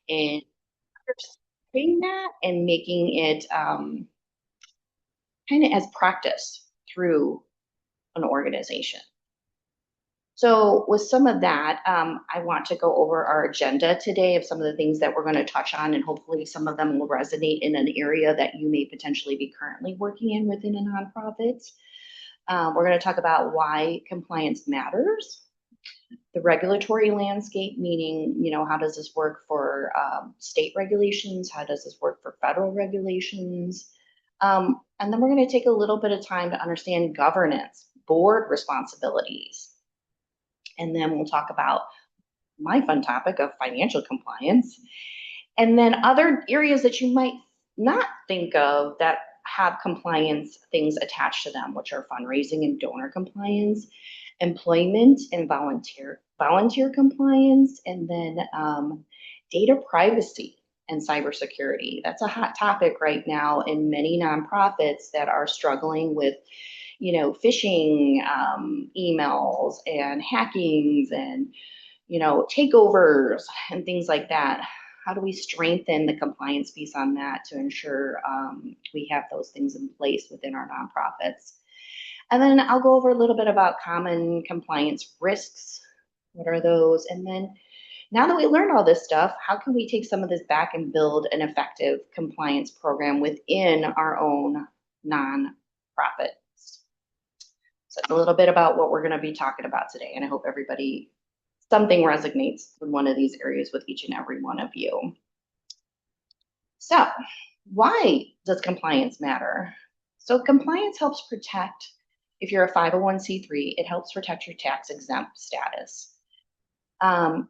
in understanding that and making it kind of as practice through an organization. So with some of that, I want to go over our agenda today of some of the things that we're going to touch on, and hopefully some of them will resonate in an area that you may potentially be currently working in within a nonprofit. We're going to talk about why compliance matters, the regulatory landscape, meaning, how does this work for state regulations? How does this work for federal regulations? And then we're going to take a little bit of time to understand governance, board responsibilities. And then we'll talk about my fun topic of financial compliance. And then other areas that you might not think of that have compliance things attached to them, which are fundraising and donor compliance, employment and volunteer compliance, and then data privacy and cybersecurity. That's a hot topic right now in many nonprofits that are struggling with phishing emails and hackings and takeovers and things like that. How do we strengthen the compliance piece on that to ensure we have those things in place within our nonprofits? And then I'll go over a little bit about common compliance risks. What are those? And then now that we learned all this stuff, how can we take some of this back and build an effective compliance program within our own nonprofit? So it's a little bit about what we're going to be talking about today, and I hope something resonates in one of these areas with each and every one of you. So why does compliance matter? So compliance helps protect, if you're a 501c3, it helps protect your tax exempt status.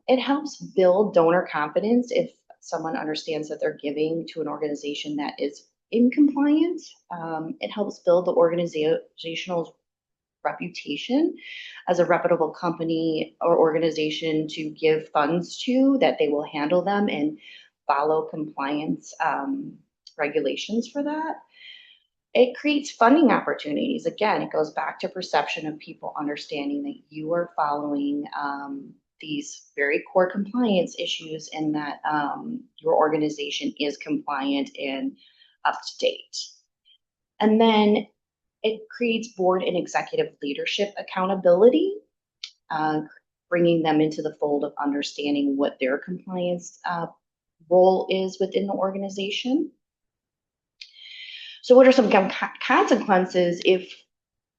It helps build donor confidence if someone understands that they're giving to an organization that is in compliance. It helps build the organizational reputation as a reputable company or organization to give funds to, that they will handle them and follow compliance regulations for that. It creates funding opportunities. Again, it goes back to perception of people understanding that you are following these very core compliance issues and that your organization is compliant and up to date. And then it creates board and executive leadership accountability, bringing them into the fold of understanding what their compliance role is within the organization. So what are some consequences if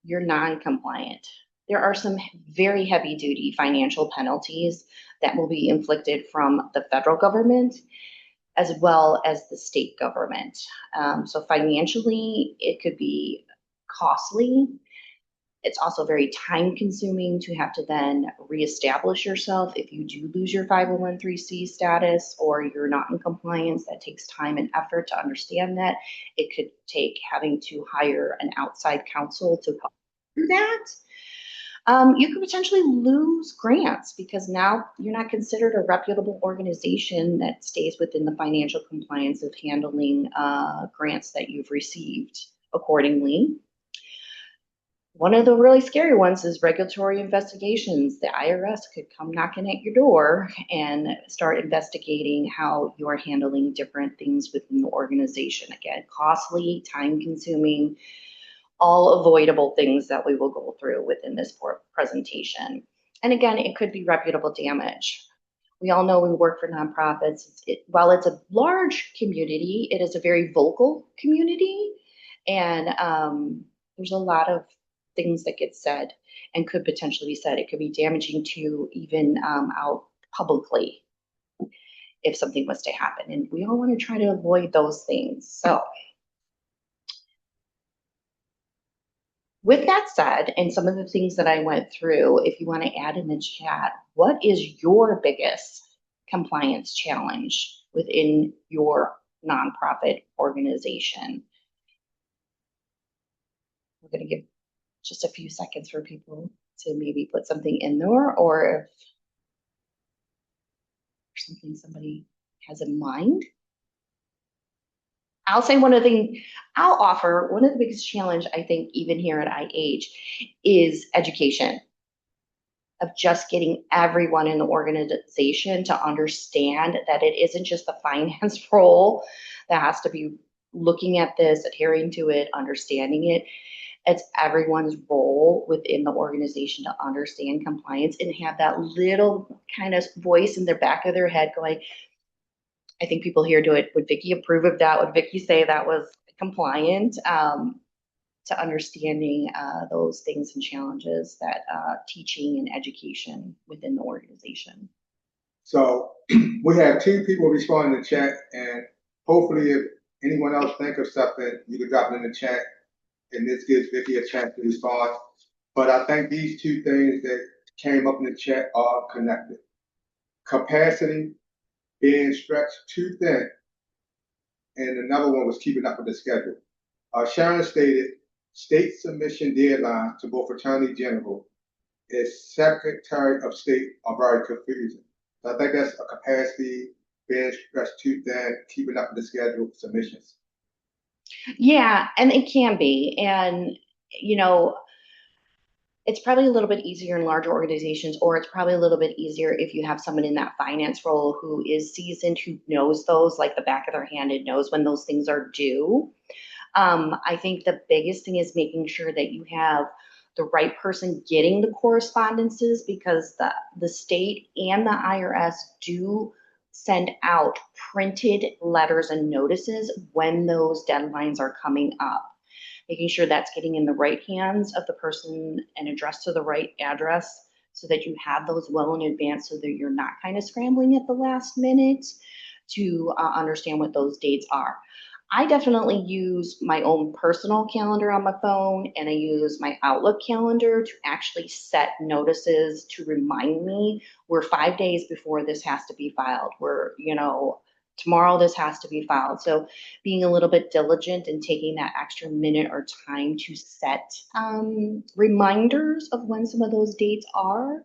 you're non-compliant? There are some very heavy-duty financial penalties that will be inflicted from the federal government as well as the state government. So financially, it could be costly. It's also very time consuming to have to then reestablish yourself if you do lose your 501c status or you're not in compliance. That takes time and effort to understand that. It could take having to hire an outside counsel to help do that. You could potentially lose grants because now you're not considered a reputable organization that stays within the financial compliance of handling grants that you've received accordingly. One of the really scary ones is regulatory investigations. The IRS could come knocking at your door and start investigating how you're handling different things within the organization. Again, costly, time consuming, all avoidable things that we will go through within this presentation. And again, it could be reputable damage. We all know we work for nonprofits. While it's a large community, it is a very vocal community. And there's a lot of things that get said and could potentially be said. It could be damaging to even out publicly if something was to happen. And we all want to try to avoid those things. So with that said, and some of the things that I went through, if you want to add in the chat, what is your biggest compliance challenge within your nonprofit organization? We're going to give just a few seconds for people to maybe put something in there, or if something somebody has in mind. I'll say one of the things I'll offer, one of the biggest challenge I think even here at IH is education. of just getting everyone in the organization to understand that it isn't just the finance role that has to be looking at this, adhering to it, understanding it. It's everyone's role within the organization to understand compliance and have that little kind of voice in the back of their head going, I think people here do it. Would Vicki approve of that? Would Vicki say that was compliant? To understanding those things and challenges that teaching and education within the organization. So we have 2 people responding in the chat, and hopefully if anyone else think of something, you can drop it in the chat, and this gives Vicki a chance to respond. But I think these 2 things that came up in the chat are connected. Capacity being stretched too thin, and another one was keeping up with the schedule. Sharon stated, state submission deadlines to both Attorney General and Secretary of State are very confusing. So I think that's a capacity, being stretched too thin, keeping up with the schedule, submissions. Yeah, and it can be. And, you know, it's probably a little bit easier in larger organizations, or it's probably a little bit easier if you have someone in that finance role who is seasoned, who knows those like the back of their hand and knows when those things are due. I think the biggest thing is making sure that you have the right person getting the correspondences, because the state and the IRS do send out printed letters and notices when those deadlines are coming up. Making sure that's getting in the right hands of the person and addressed to the right address so that you have those well in advance so that you're not kind of scrambling at the last minute to understand what those dates are. I definitely use my own personal calendar on my phone, and I use my Outlook calendar to actually set notices to remind me we're 5 days before this has to be filed. We're, tomorrow this has to be filed. So being a little bit diligent and taking that extra minute or time to set reminders of when some of those dates are.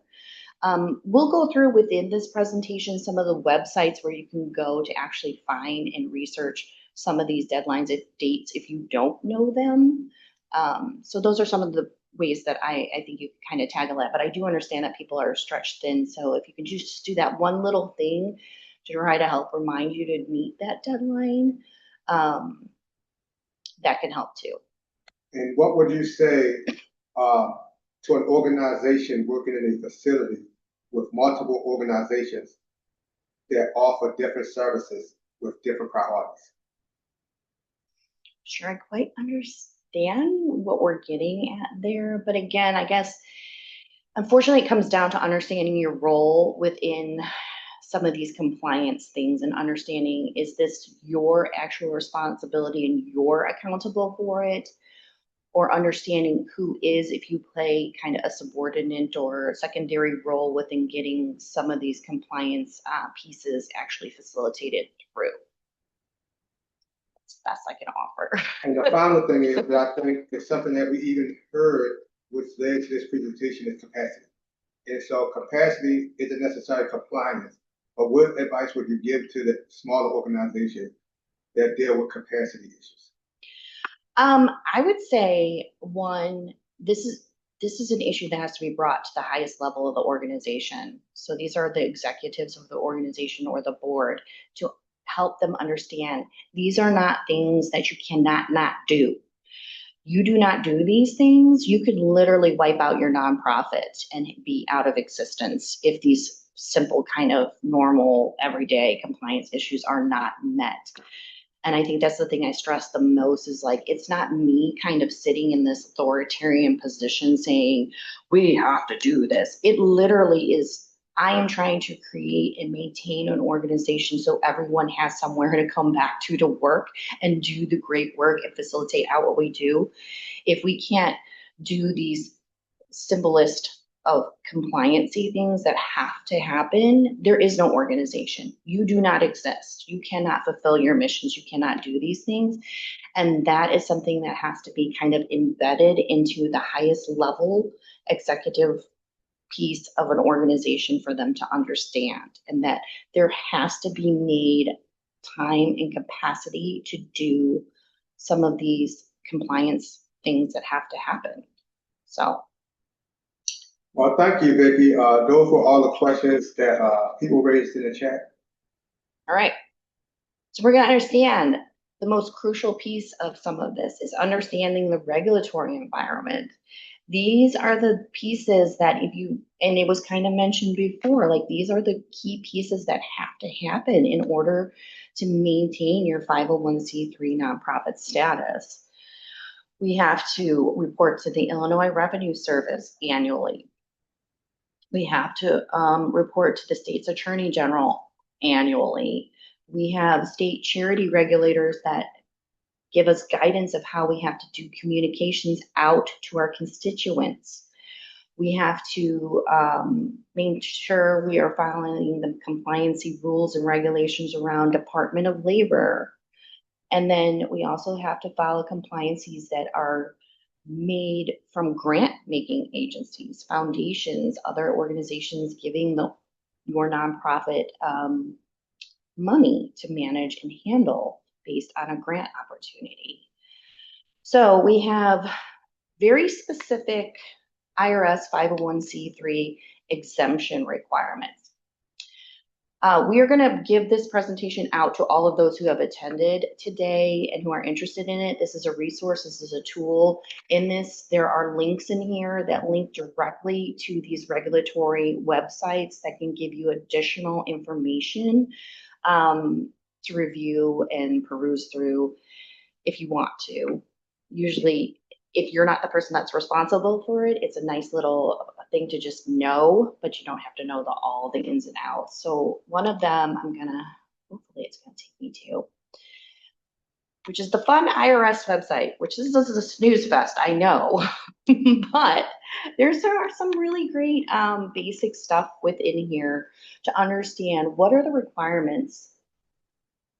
We'll go through within this presentation some of the websites where you can go to actually find and research some of these deadlines and dates if you don't know them. So those are some of the ways that I think you can kind of tackle that. But I do understand that people are stretched thin. So if you can just do that one little thing to try to help remind you to meet that deadline, that can help too. And what would you say to an organization working in a facility with multiple organizations that offer different services with different priorities? Sure, I quite understand what we're getting at there. But again, I guess, unfortunately, it comes down to understanding your role within some of these compliance things and understanding, is this your actual responsibility and you're accountable for it? Or understanding who is, if you play kind of a subordinate or secondary role within getting some of these compliance pieces actually facilitated through. That's the best I can offer. And the final thing is that I think it's something that we even heard, which led to this presentation, is capacity. And so capacity isn't necessarily compliance, but what advice would you give to the smaller organizations that deal with capacity issues? I would say, one, this is an issue that has to be brought to the highest level of the organization. So these are the executives of the organization or the board, to help them understand these are not things that you cannot not do. You do not do these things, you could literally wipe out your nonprofit and be out of existence if these simple kind of normal everyday compliance issues are not met. And I think that's the thing I stress the most, is like, it's not me kind of sitting in this authoritarian position saying, we have to do this. It literally is, I am trying to create and maintain an organization so everyone has somewhere to come back to work and do the great work and facilitate out what we do. If we can't do these simplest of compliancy things that have to happen, there is no organization. You do not exist. You cannot fulfill your missions. You cannot do these things. And that is something that has to be kind of embedded into the highest level executive piece of an organization for them to understand. And that there has to be made time and capacity to do some of these compliance things that have to happen. So Well, thank you, Vicki. Those were all the questions that people raised in the chat. All right. So we're going to understand the most crucial piece of some of this is understanding the regulatory environment. These are the pieces that if you, and it was kind of mentioned before, like these are the key pieces that have to happen in order to maintain your 501c3 nonprofit status. We have to report to the Illinois Revenue Service annually. We have to report to the state's attorney general annually. We have state charity regulators that give us guidance of how we have to do communications out to our constituents. We have to make sure we are following the compliancy rules and regulations around Department of Labor. And then we also have to follow compliances that are made from grant making agencies, foundations, other organizations giving your nonprofit money to manage and handle based on a grant opportunity. So we have very specific IRS 501c3 exemption requirements. We are going to give this presentation out to all of those who have attended today and who are interested in it. This is a resource. This is a tool. In this, there are links in here that link directly to these regulatory websites that can give you additional information to review and peruse through if you want to. Usually, if you're not the person that's responsible for it, it's a nice little thing to just know, but you don't have to know all the ins and outs. So one of them hopefully it's gonna take me to, which is the Fun IRS website, which this is a snooze fest, I know, but there are some really great basic stuff within here to understand what are the requirements,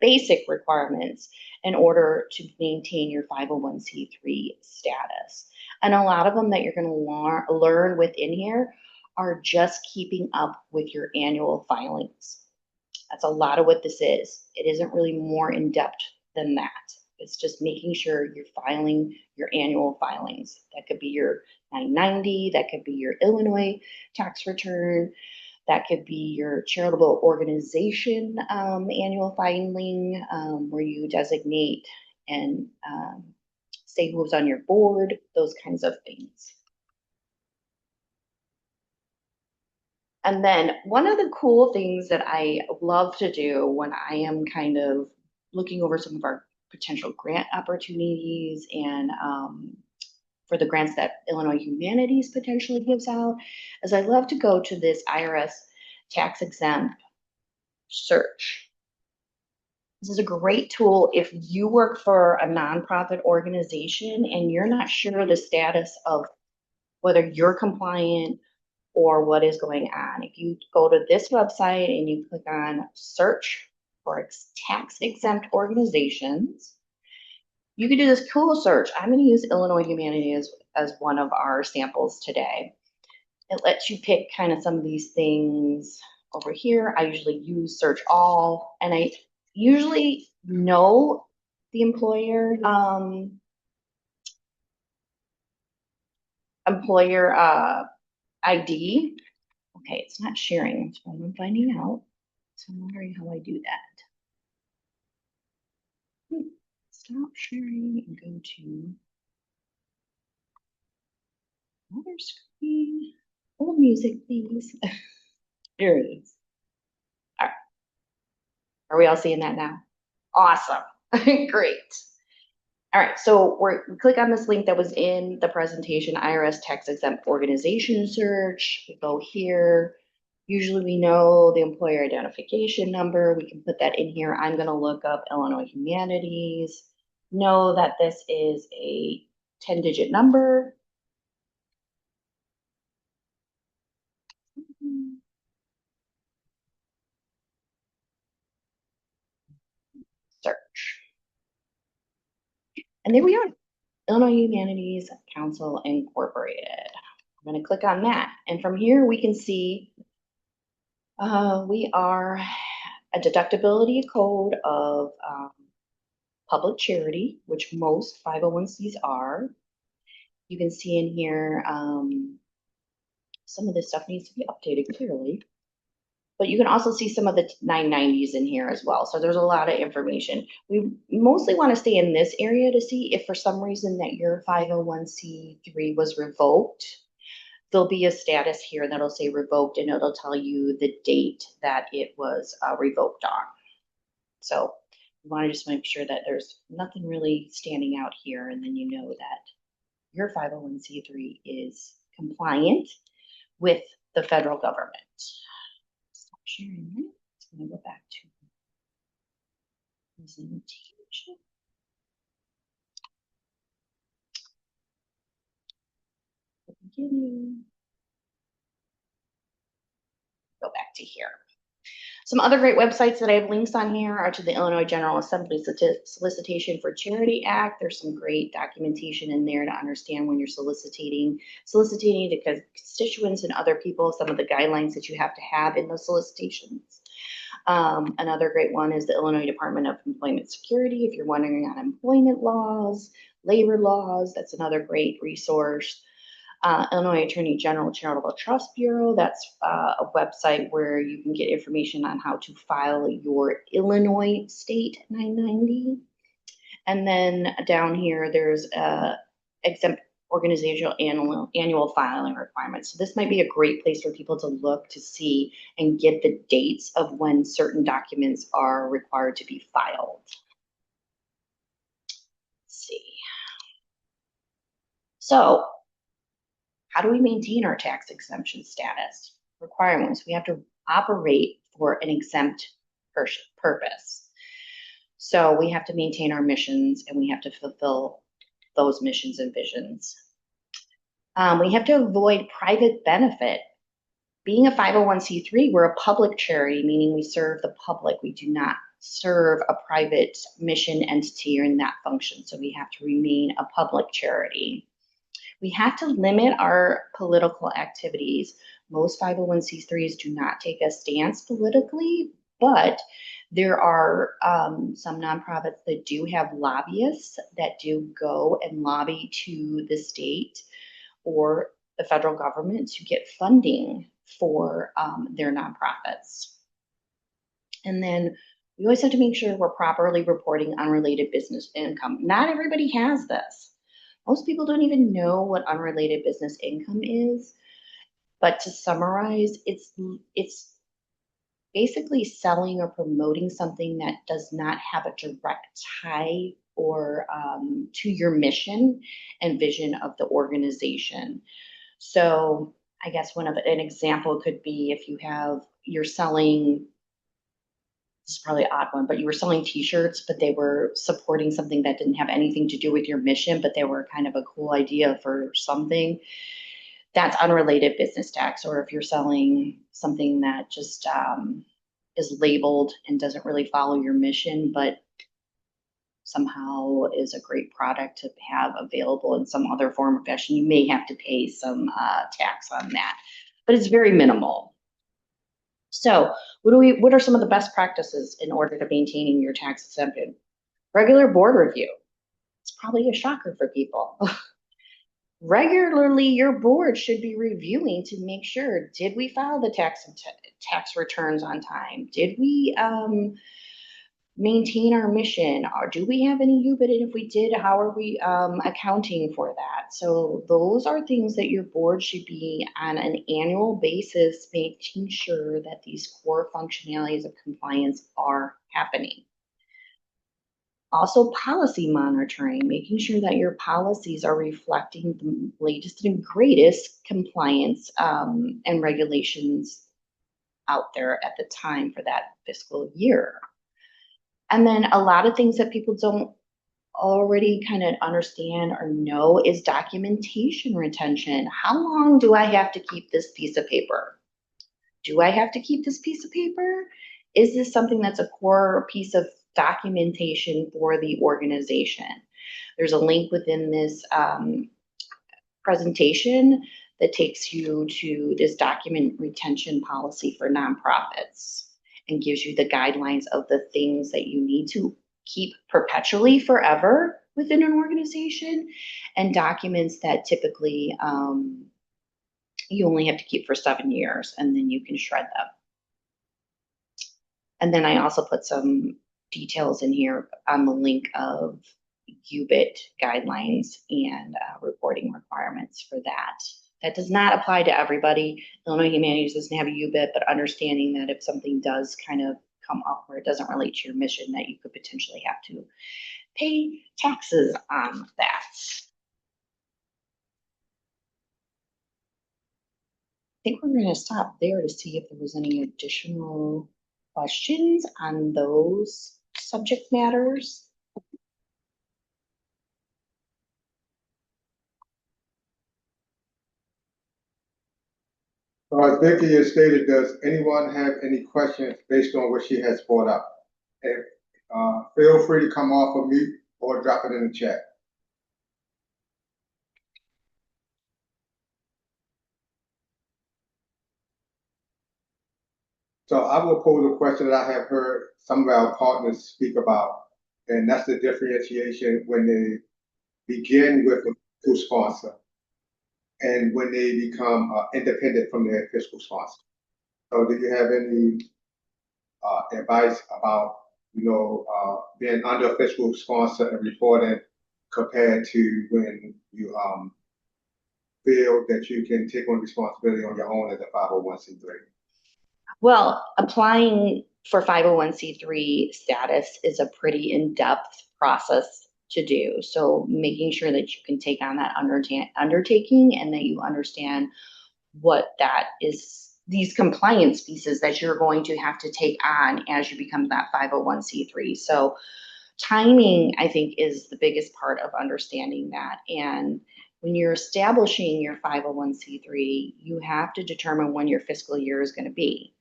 basic requirements in order to maintain your 501c3 status. And a lot of them that you're going to learn within here are just keeping up with your annual filings. That's a lot of what this is. It isn't really more in depth than that. It's just making sure you're filing your annual filings. That could be your 990, that could be your Illinois tax return, that could be your charitable organization annual filing, where you designate and say who's on your board, those kinds of things. And then one of the cool things that I love to do when I am kind of looking over some of our potential grant opportunities and for the grants that Illinois Humanities potentially gives out, is I love to go to this IRS tax exempt search. This is a great tool if you work for a nonprofit organization and you're not sure the status of whether you're compliant or what is going on. If you go to this website and you click on search for tax exempt organizations, you can do this cool search. I'm going to use Illinois Humanities as one of our samples today. It lets you pick kind of some of these things over here. I usually use search all, and I usually know the employer ID. Okay, it's not sharing, so I'm finding out. So I'm wondering how I do that. Stop sharing and go to other screen. Old music, please. Here it is. All right. Are we all seeing that now? Awesome. Great. All right, so we click on this link that was in the presentation, IRS tax exempt organization search. We go here. Usually we know the employer identification number. We can put that in here. I'm going to look up Illinois Humanities. Know that this is a 10-digit number. Search. And there we are. Illinois Humanities Council Incorporated. I'm going to click on that. And from here we can see we are a deductibility code of public charity, which most 501cs are. You can see in here some of this stuff needs to be updated clearly. But you can also see some of the 990s in here as well. So there's a lot of information. We mostly want to stay in this area to see if for some reason that your 501c3 was revoked. There'll be a status here that'll say revoked, and it'll tell you the date that it was revoked on. So you want to just make sure that there's nothing really standing out here, and then you know that your 501c3 is compliant with the federal government. Stop sharing that. I'm going to go back to presentation. Beginning. Go back to here. Some other great websites that I have links on here are to the Illinois General Assembly Solicitation for Charity Act. There's some great documentation in there to understand when you're soliciting to constituents and other people, some of the guidelines that you have to have in those solicitations. Another great one is the Illinois Department of Employment Security. If you're wondering on employment laws, labor laws, that's another great resource. Illinois Attorney General Charitable Trust Bureau, that's a website where you can get information on how to file your Illinois state 990. And then down here, there's exempt organizational annual filing requirements. So this might be a great place for people to look to see and get the dates of when certain documents are required to be filed. Let's see. So how do we maintain our tax exemption status? Requirements. We have to operate for an exempt purpose. So we have to maintain our missions and we have to fulfill those missions and visions. We have to avoid private benefit. Being a 501c3, we're a public charity, meaning we serve the public. We do not serve a private mission entity or in that function. So we have to remain a public charity. We have to limit our political activities. Most 501c3s do not take a stance politically, but there are some nonprofits that do have lobbyists that do go and lobby to the state or the federal government to get funding for their nonprofits. And then we always have to make sure we're properly reporting unrelated business income. Not everybody has this. Most people don't even know what unrelated business income is. But to summarize, it's basically selling or promoting something that does not have a direct tie or to your mission and vision of the organization. So I guess an example could be if you're selling, this is probably an odd one, but you were selling t-shirts, but they were supporting something that didn't have anything to do with your mission, but they were kind of a cool idea for something. That's unrelated business tax. Or if you're selling something that just is labeled and doesn't really follow your mission, but somehow is a great product to have available in some other form or fashion, you may have to pay some tax on that, but it's very minimal. So what are some of the best practices in order to maintaining your tax exemption? Regular board review. It's probably a shocker for people. Regularly, your board should be reviewing to make sure, did we file the tax returns on time? Did we maintain our mission? Or do we have any UBIT? And if we did, how are we accounting for that? So those are things that your board should be on an annual basis, making sure that these core functionalities of compliance are happening. Also, policy monitoring, making sure that your policies are reflecting the latest and greatest compliance and regulations out there at the time for that fiscal year. And then a lot of things that people don't already kind of understand or know is documentation retention. How long do I have to keep this piece of paper? Do I have to keep this piece of paper? Is this something that's a core piece of documentation for the organization? There's a link within this presentation that takes you to this document retention policy for nonprofits and gives you the guidelines of the things that you need to keep perpetually forever within an organization, and documents that typically you only have to keep for 7 years, and then you can shred them. And then I also put some details in here on the link of UBIT guidelines and reporting requirements for that. That does not apply to everybody. Illinois Humanities doesn't have a UBIT, but understanding that if something does kind of come up where it doesn't relate to your mission, that you could potentially have to pay taxes on that. I think we're going to stop there to see if there was any additional questions on those subject matters. As Vicki has stated, does anyone have any questions based on what she has brought up? And feel free to come off of mute or drop it in the chat. So I will pose a question that I have heard some of our partners speak about, and that's the differentiation when they begin with a fiscal sponsor and when they become independent from their fiscal sponsor. So do you have any advice about, being under a fiscal sponsor and reporting compared to when you feel that you can take on responsibility on your own as a 501c3? Well, applying for 501c3 status is a pretty in-depth process to do. So making sure that you can take on that undertaking and that you understand what that is, these compliance pieces that you're going to have to take on as you become that 501c3. So timing, I think, is the biggest part of understanding that. And when you're establishing your 501c3, you have to determine when your fiscal year is going to be.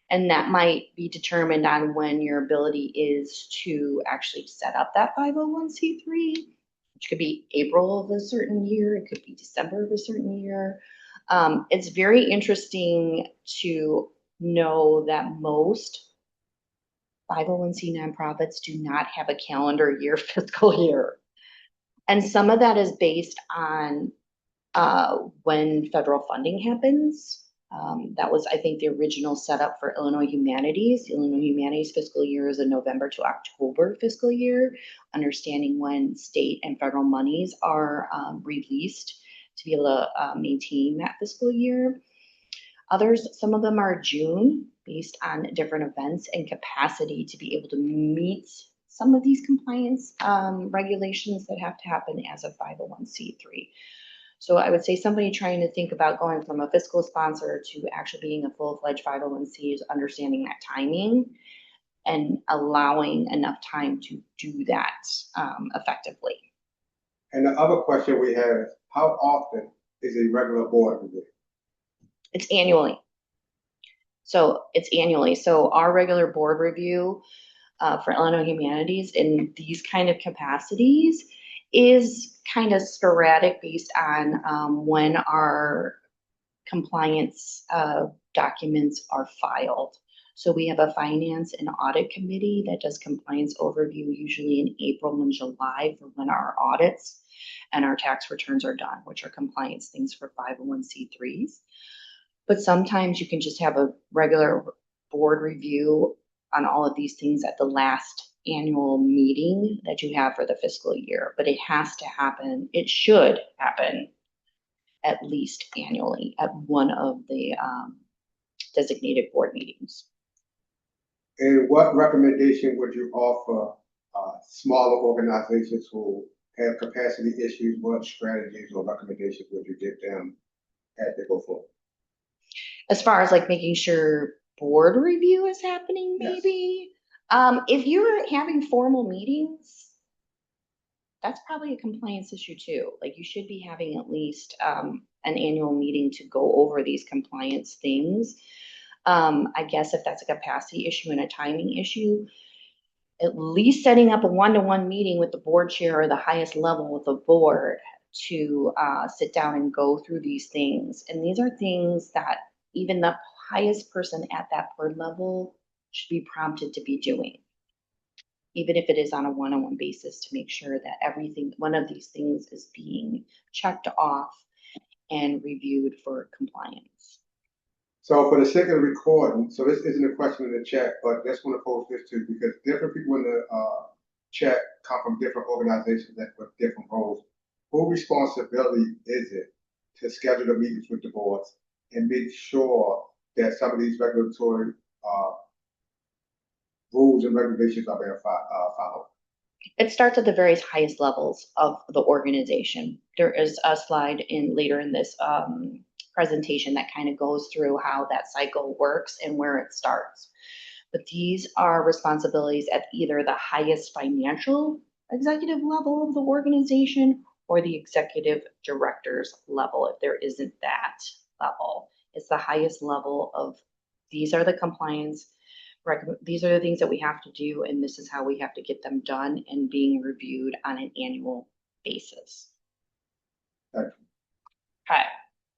And that might be determined on when your ability is to actually set up that 501c3, which could be April of a certain year, it could be December of a certain year. It's very interesting to know that most 501c nonprofits do not have a calendar year fiscal year. And some of that is based on when federal funding happens. That was, I think, the original setup for Illinois Humanities. The Illinois Humanities fiscal year is a November to October fiscal year, understanding when state and federal monies are released to be able to maintain that fiscal year. Others, some of them are June, based on different events and capacity to be able to meet some of these compliance regulations that have to happen as a 501c3. So I would say somebody trying to think about going from a fiscal sponsor to actually being a full-fledged 501c is understanding that timing and allowing enough time to do that effectively. And the other question we have is, how often is a regular board review? It's annually. So it's annually. So our regular board review for Illinois Humanities in these kind of capacities is kind of sporadic based on when our compliance documents are filed. So we have a finance and audit committee that does compliance overview usually in April and July for when our audits and our tax returns are done, which are compliance things for 501c3s. But sometimes you can just have a regular board review on all of these things at the last annual meeting that you have for the fiscal year. But it has to happen, it should happen at least annually at one of the designated board meetings. And what recommendation would you offer smaller organizations who have capacity issues? What strategies or recommendations would you give them as they go forward? As far as like making sure board review is happening, maybe. Yes. If you're having formal meetings, that's probably a compliance issue too. Like you should be having at least an annual meeting to go over these compliance things. I guess if that's a capacity issue and a timing issue, at least setting up a one-to-one meeting with the board chair or the highest level of the board to sit down and go through these things. And these are things that even the highest person at that board level should be prompted to be doing, even if it is on a one-on-one basis, to make sure that everything, one of these things is being checked off and reviewed for compliance. So for the sake of the recording, so this isn't a question in the chat, but just want to pose this too, because different people in the chat come from different organizations that with different roles. Whose responsibility is it to schedule the meetings with the boards and make sure that some of these regulatory rules and regulations are being followed? It starts at the various highest levels of the organization. There is a slide later in this presentation that kind of goes through how that cycle works and where it starts. But these are responsibilities at either the highest financial executive level of the organization or the executive director's level, if there isn't that level. It's the highest level of, these are the compliance, these are the things that we have to do, and this is how we have to get them done and being reviewed on an annual basis. Okay. Okay,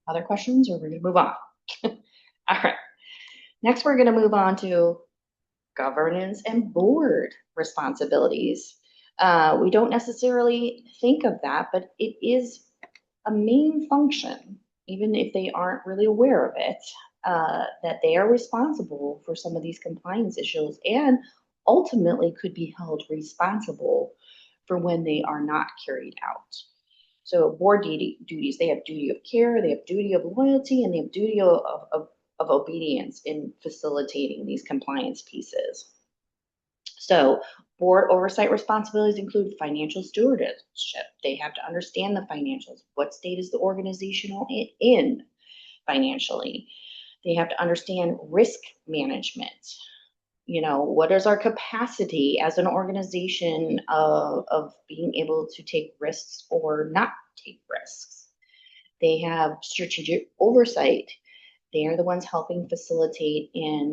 other questions, or we're gonna move on? All right, next we're gonna move on to governance and board responsibilities. We don't necessarily think of that, but it is a main function, even if they aren't really aware of it, that they are responsible for some of these compliance issues and ultimately could be held responsible for when they are not carried out. So board duties, they have duty of care, they have duty of loyalty, and they have duty of obedience in facilitating these compliance pieces. So board oversight responsibilities include financial stewardship. They have to understand the financials. What state is the organization in financially? They have to understand risk management. You know, what is our capacity as an organization of being able to take risks or not take risks? They have strategic oversight. They are the ones helping facilitate in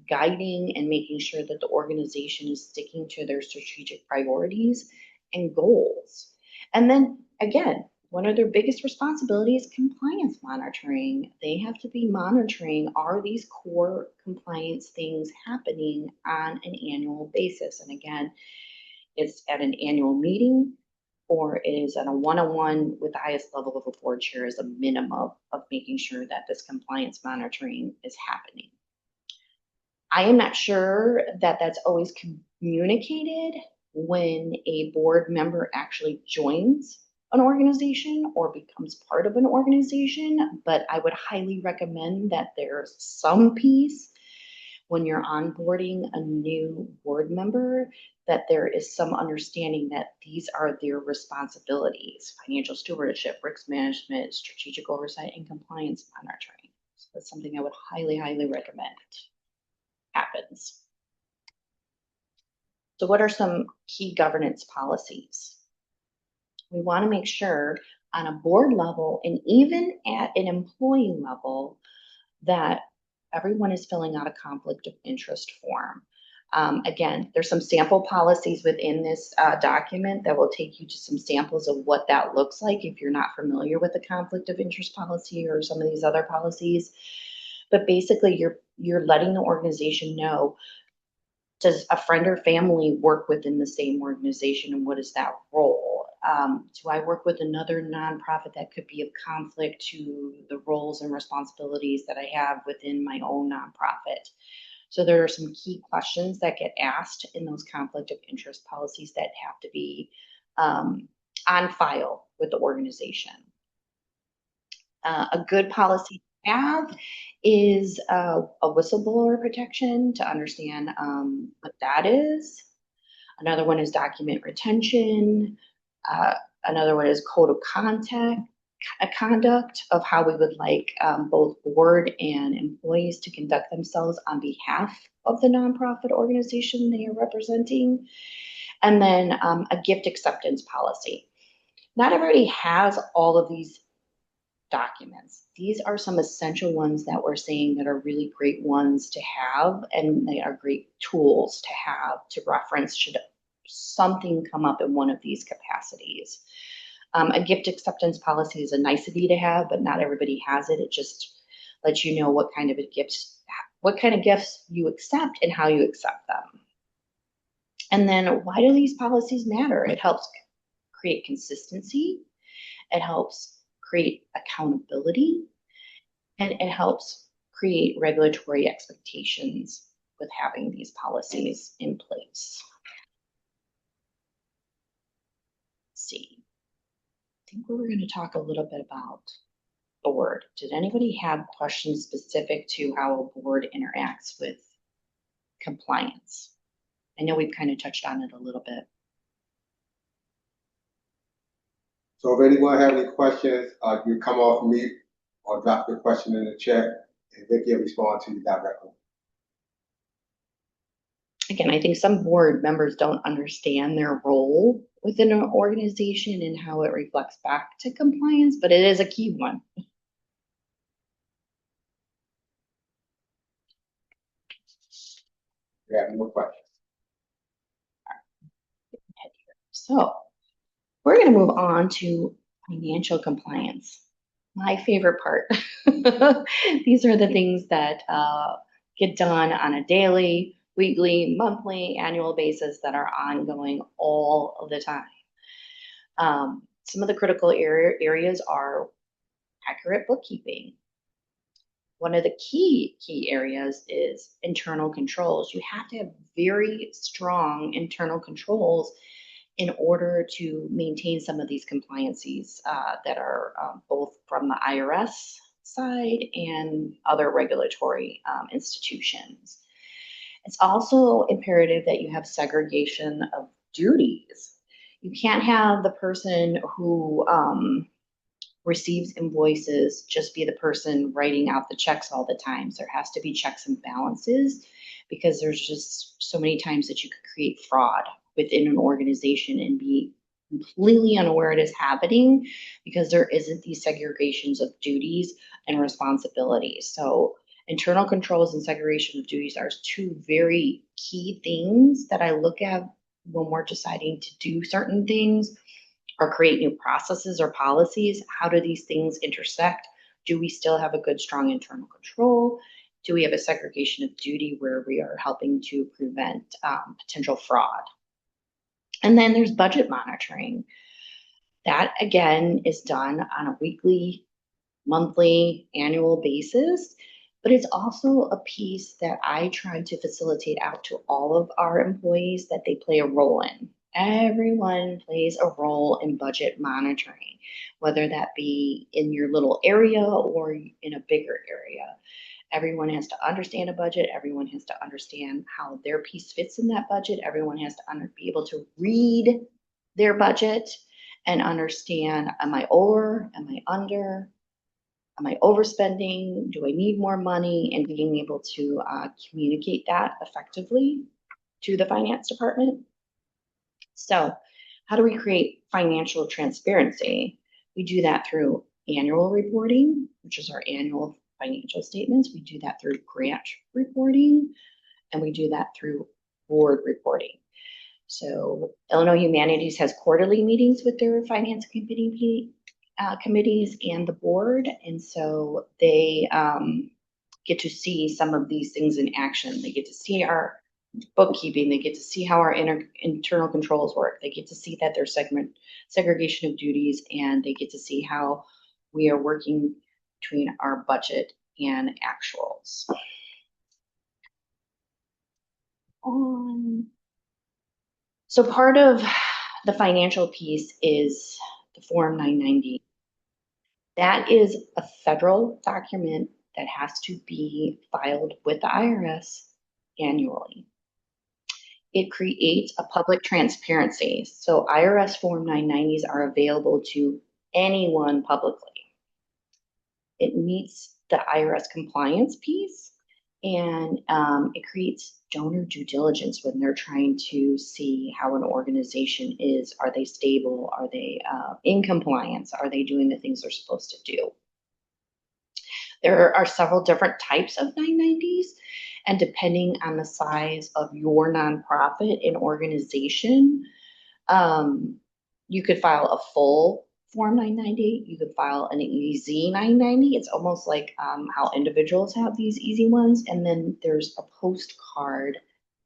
guiding and making sure that the organization is sticking to their strategic priorities and goals. And then again, one of their biggest responsibilities is compliance monitoring. They have to be monitoring, are these core compliance things happening on an annual basis? And again, it's at an annual meeting or it is at a one-on-one with the highest level of a board chair as a minimum of making sure that this compliance monitoring is happening. I am not sure that that's always communicated when a board member actually joins an organization or becomes part of an organization, but I would highly recommend that there's some piece when you're onboarding a new board member, that there is some understanding that these are their responsibilities: financial stewardship, risk management, strategic oversight, and compliance monitoring. So that's something I would highly, highly recommend happens. So what are some key governance policies? We want to make sure on a board level and even at an employee level that everyone is filling out a conflict of interest form. Again, there's some sample policies within this document that will take you to some samples of what that looks like if you're not familiar with the conflict of interest policy or some of these other policies. But basically, you're letting the organization know, does a friend or family work within the same organization, and what is that role? Do I work with another nonprofit that could be of conflict to the roles and responsibilities that I have within my own nonprofit? So there are some key questions that get asked in those conflict of interest policies that have to be on file with the organization. A good policy to have is a whistleblower protection, to understand what that is. Another one is document retention. Another one is code of conduct of how we would like both board and employees to conduct themselves on behalf of the nonprofit organization they are representing. And then a gift acceptance policy. Not everybody has all of these documents. These are some essential ones that we're saying that are really great ones to have, and they are great tools to have to reference should something come up in one of these capacities. A gift acceptance policy is a nicety to have, but not everybody has it. It just lets you know what kind of gifts you accept and how you accept them. And then why do these policies matter? It helps create consistency. It helps create accountability, and it helps create regulatory expectations with having these policies in place. Let's see. I think we were going to talk a little bit about board. Did anybody have questions specific to how a board interacts with compliance? I know we've kind of touched on it a little bit. So if anyone have any questions, you come off mute or drop your question in the chat, and Vicki will respond to you directly. Again, I think some board members don't understand their role within an organization and how it reflects back to compliance, but it is a key one. We have no questions. So we're going to move on to financial compliance. My favorite part. These are the things that get done on a daily, weekly, monthly, annual basis that are ongoing all of the time. Some of the critical areas are accurate bookkeeping. One of the key areas is internal controls. You have to have very strong internal controls in order to maintain some of these compliances that are both from the IRS side and other regulatory institutions. It's also imperative that you have segregation of duties. You can't have the person who receives invoices just be the person writing out the checks all the time. So there has to be checks and balances, because there's just so many times that you could create fraud within an organization and be completely unaware it is happening because there isn't these segregations of duties and responsibilities. So internal controls and segregation of duties are two very key things that I look at when we're deciding to do certain things or create new processes or policies. How do these things intersect? Do we still have a good, strong internal control? Do we have a segregation of duty where we are helping to prevent potential fraud? And then there's budget monitoring. That, again, is done on a weekly, monthly, annual basis, but it's also a piece that I try to facilitate out to all of our employees that they play a role in. Everyone plays a role in budget monitoring, whether that be in your little area or in a bigger area. Everyone has to understand a budget. Everyone has to understand how their piece fits in that budget. Everyone has to be able to read their budget and understand, am I over? Am I under? Am I overspending? Do I need more money? And being able to communicate that effectively to the finance department. So how do we create financial transparency? We do that through annual reporting, which is our annual financial statements. We do that through grant reporting, and we do that through board reporting. So Illinois Humanities has quarterly meetings with their finance committees and the board, and so they get to see some of these things in action. They get to see our bookkeeping. They get to see how our internal controls work. They get to see that there's segregation of duties, and they get to see how we are working between our budget and actuals. So part of the financial piece is the Form 990. That is a federal document that has to be filed with the IRS annually. It creates a public transparency. So IRS Form 990s are available to anyone publicly. It meets the IRS compliance piece, and it creates donor due diligence when they're trying to see how an organization is. Are they stable? Are they in compliance? Are they doing the things they're supposed to do? There are several different types of 990s, and depending on the size of your nonprofit and organization, you could file a full Form 990. You could file an easy 990. It's almost like how individuals have these easy ones. And then there's a postcard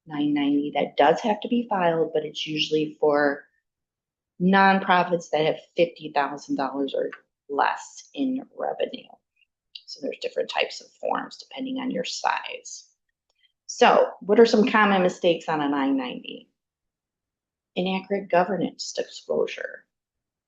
990 that does have to be filed, but it's usually for nonprofits that have $50,000 or less in revenue. So there's different types of forms depending on your size. So what are some common mistakes on a 990? Inaccurate governance disclosure,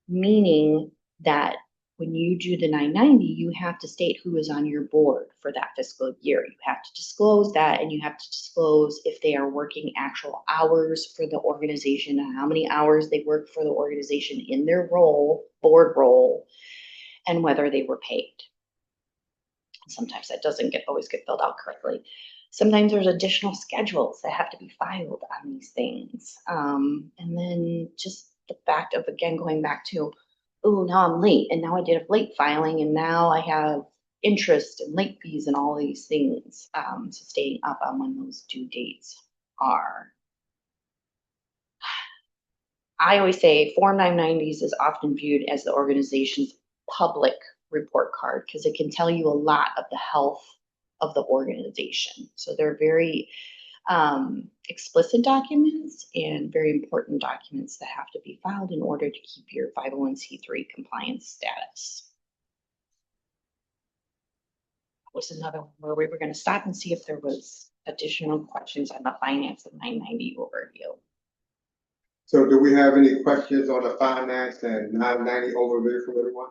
meaning that when you do the 990, you have to state who is on your board for that fiscal year. You have to disclose that, and you have to disclose if they are working actual hours for the organization and how many hours they work for the organization in their role, board role, and whether they were paid. Sometimes that doesn't always get filled out correctly. Sometimes there's additional schedules that have to be filed on these things. And then just the fact of, again, going back to, oh, now I'm late, and now I did a late filing, and now I have interest and late fees and all these things. So staying up on when those due dates are. I always say Form 990s is often viewed as the organization's public report card because it can tell you a lot of the health of the organization. So they're very explicit documents and very important documents that have to be filed in order to keep your 501c3 compliance status. That was another one where we were going to stop and see if there was additional questions on the finance of 990 overview. So do we have any questions on the finance and 990 overview from everyone?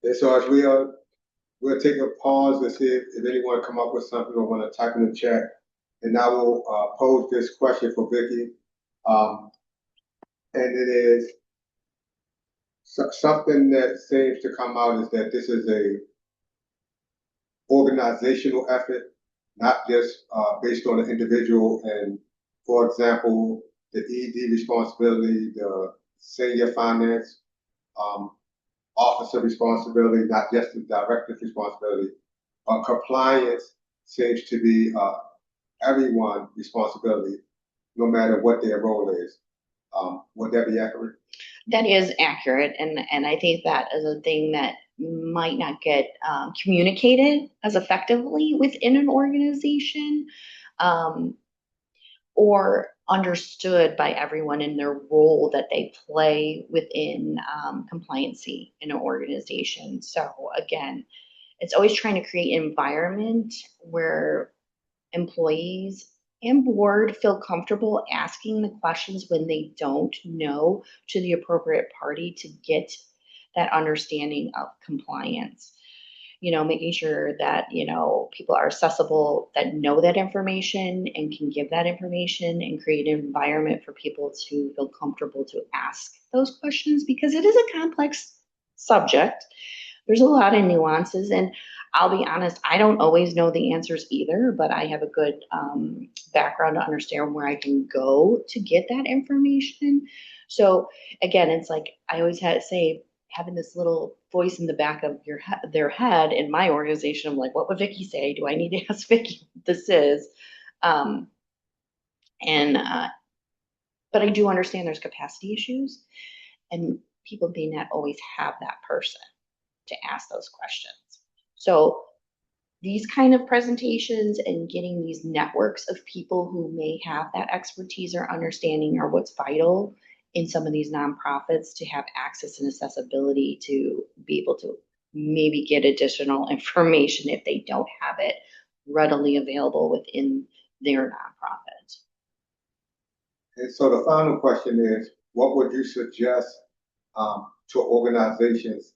And so as we'll take a pause to see if anyone come up with something or want to type in the chat. And I will pose this question for Vicki. And it is something that seems to come out is that this is a organizational effort, not just based on the individual. And for example, the ED responsibility, the senior finance officer responsibility, not just the director's responsibility. Compliance seems to be everyone's responsibility, no matter what their role is. Would that be accurate? That is accurate, and I think that is a thing that might not get communicated as effectively within an organization, or understood by everyone in their role that they play within compliancy in an organization. So again, it's always trying to create an environment where employees and board feel comfortable asking the questions when they don't know to the appropriate party to get that understanding of compliance. Making sure that, people are accessible, that know that information and can give that information and create an environment for people to feel comfortable to ask those questions because it is a complex subject. There's a lot of nuances, and I'll be honest, I don't always know the answers either, but I have a good background to understand where I can go to get that information. So again, it's like I always had to say, having this little voice in the back of their head in my organization, I'm like, what would Vicki say? Do I need to ask Vicki what this is? But I do understand there's capacity issues, and people may not always have that person to ask those questions. So these kind of presentations and getting these networks of people who may have that expertise or understanding are what's vital in some of these nonprofits to have access and accessibility to be able to maybe get additional information if they don't have it readily available within their nonprofit. And so the final question is, what would you suggest to organizations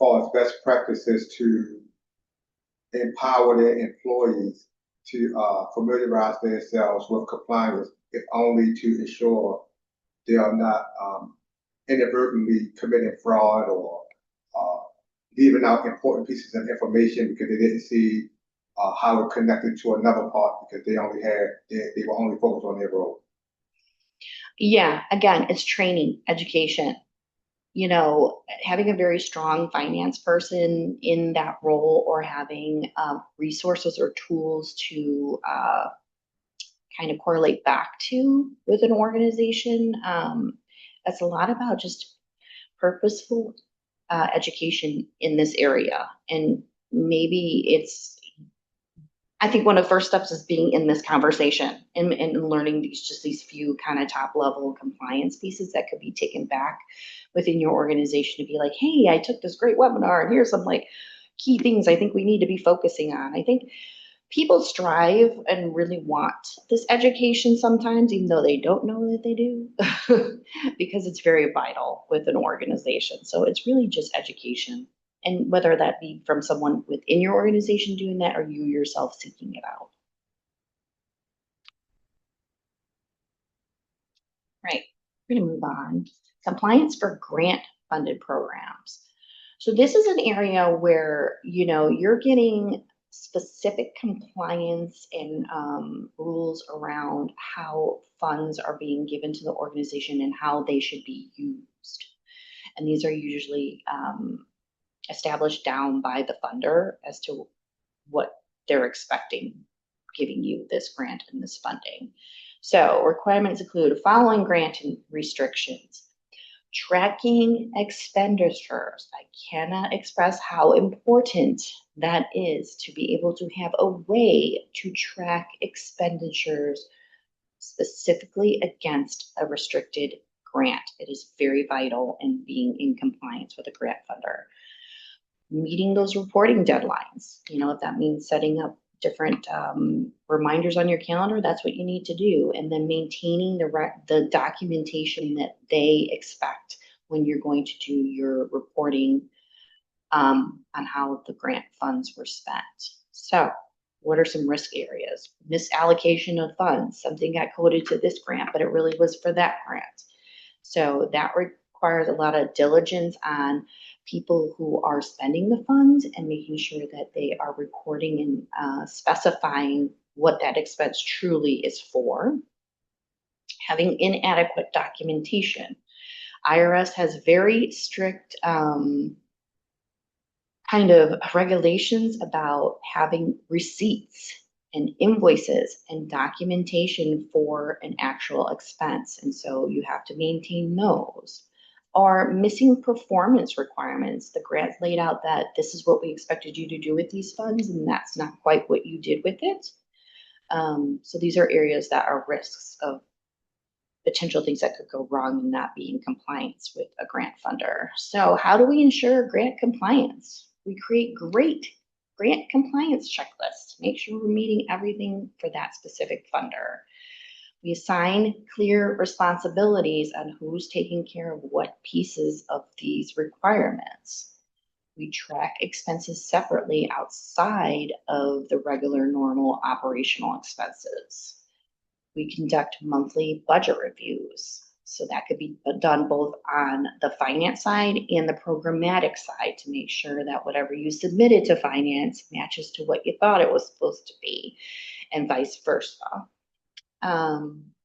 as best practices to empower their employees to familiarize themselves with compliance, if only to ensure they are not inadvertently committing fraud or leaving out important pieces of information because they didn't see how it connected to another part because they were only focused on their role. Yeah, again, it's training, education. Having a very strong finance person in that role or having resources or tools to kind of correlate back to with an organization. That's a lot about just purposeful education in this area. And maybe I think one of the first steps is being in this conversation and learning these few kind of top level compliance pieces that could be taken back within your organization to be like, hey, I took this great webinar and here's some like key things I think we need to be focusing on. I think people strive and really want this education sometimes, even though they don't know that they do, because it's very vital with an organization. So it's really just education. And whether that be from someone within your organization doing that or you yourself seeking it out. Right. We're going to move on. Compliance for grant funded programs. So this is an area where, you're getting specific compliance and rules around how funds are being given to the organization and how they should be used. And these are usually established down by the funder as to what they're expecting giving you this grant and this funding. So requirements include following grant and restrictions. Tracking expenditures. I cannot express how important that is to be able to have a way to track expenditures specifically against a restricted grant. It is very vital in being in compliance with a grant funder. Meeting those reporting deadlines. If that means setting up different reminders on your calendar, that's what you need to do. And then maintaining the documentation that they expect when you're going to do your reporting on how the grant funds were spent. So what are some risk areas? Misallocation of funds. Something got coded to this grant, but it really was for that grant. So that requires a lot of diligence on people who are spending the funds and making sure that they are recording and specifying what that expense truly is for. Having inadequate documentation. IRS has very strict kind of regulations about having receipts and invoices and documentation for an actual expense. And so you have to maintain those. Or missing performance requirements. The grant laid out that this is what we expected you to do with these funds, and that's not quite what you did with it. So these are areas that are risks of potential things that could go wrong and not be in compliance with a grant funder. So how do we ensure grant compliance? We create great grant compliance checklists. Make sure we're meeting everything for that specific funder. We assign clear responsibilities on who's taking care of what pieces of these requirements. We track expenses separately outside of the regular normal operational expenses. We conduct monthly budget reviews. So that could be done both on the finance side and the programmatic side to make sure that whatever you submitted to finance matches to what you thought it was supposed to be, and vice versa.